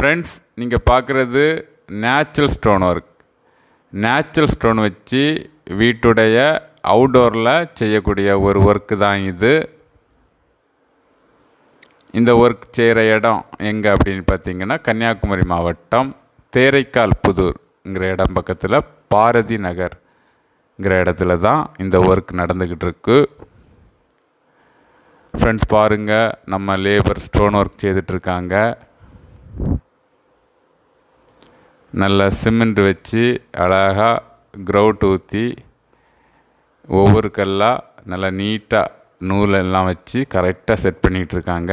Friends, நீங்கள் பார்க்குறது natural stone work. Natural stone வச்சு வீட்டுடைய அவுடோரில் செய்யக்கூடிய ஒரு ஒர்க்கு தான் இது. இந்த ஒர்க் செய்கிற இடம் எங்கே அப்படின்னு பார்த்தீங்கன்னா, கன்னியாகுமரி மாவட்டம் தேரைக்கால் புதூர்ங்கிற இடம் பக்கத்தில் பாரதி நகர்ங்கிற இடத்துல தான் இந்த ஒர்க் நடந்துக்கிட்டு இருக்கு. ஃப்ரெண்ட்ஸ் பாருங்கள், நம்ம லேபர் ஸ்டோன் ஒர்க் செய்துட்ருக்காங்க. நல்லா சிமெண்ட் வச்சு அழகாக க்ரௌட் ஊற்றி ஒவ்வொரு கல்லாக நல்லா நீட்டாக நூலெல்லாம் வச்சு கரெக்டாக செட் பண்ணிகிட்ருக்காங்க.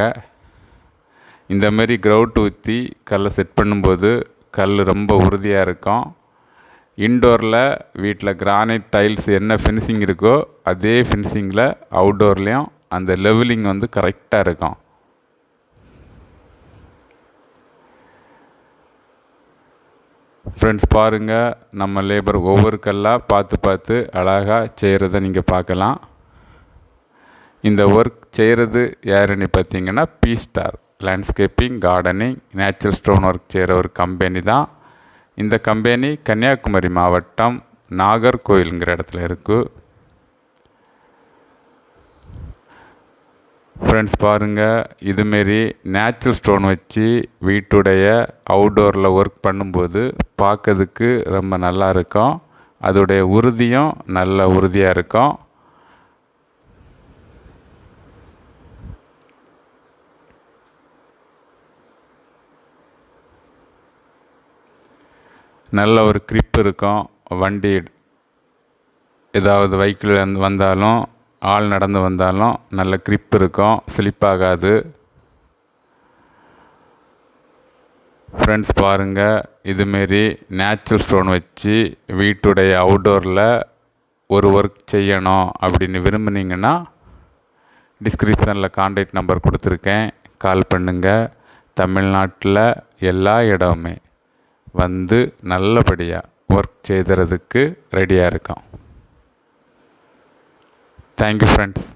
இந்தமாரி க்ரௌட் ஊற்றி கல்லை செட் பண்ணும்போது கல் ரொம்ப உறுதியாக இருக்கும். இன்டோரில் வீட்டில் கிரானைட் டைல்ஸ் என்ன ஃபினிஷிங் இருக்கோ அதே ஃபினிஷிங்கில் அவுட்டோர்லேயும் அந்த லெவலிங் வந்து கரெக்டாக இருக்கும். ஃப்ரெண்ட்ஸ் பாருங்கள், நம்ம லேபர் ஒவ்வொரு கல்லாக பார்த்து அழகாக செய்கிறத நீங்கள் பார்க்கலாம். இந்த ஒர்க் செய்கிறது யாருன்னு பார்த்தீங்கன்னா, B star landscaping gardening natural stone work செய்கிற ஒரு கம்பெனி தான். இந்த கம்பெனி கன்னியாகுமரி மாவட்டம் நாகர்கோயிலுங்கிற இடத்துல இருக்குது. ஃப்ரெண்ட்ஸ் பாருங்கள், இதுமாரி நேச்சுரல் ஸ்டோன் வச்சு வீட்டுடைய அவுட்டோரில் ஒர்க் பண்ணும்போது பார்க்கறதுக்கு ரொம்ப நல்லா இருக்கும். அதோடைய உறுதியும் நல்ல உறுதியாக இருக்கும். நல்ல ஒரு கிரிப் இருக்கும். வண்டி ஏதாவது வெஹிக்கிள் வந்தாலும் ஆள் நடந்து வந்தாலும் நல்ல கிரிப் இருக்கும், ஸ்லிப் ஆகாது. ஃப்ரெண்ட்ஸ் பாருங்கள், இதுமாரி நேச்சுரல் ஸ்டோன் வச்சு வீட்டுடைய அவுட்டோரில் ஒரு ஒர்க் செய்யணும் அப்படின்னு விரும்புனீங்கன்னா டிஸ்கிரிப்ஷனில் கான்டாக்ட் நம்பர் கொடுத்துருக்கேன், கால் பண்ணுங்கள். தமிழ்நாட்டில் எல்லா இடமுமே வந்து நல்லபடியாக ஒர்க் செய்கிறதுக்கு ரெடியாக இருக்கோம். Thank you friends.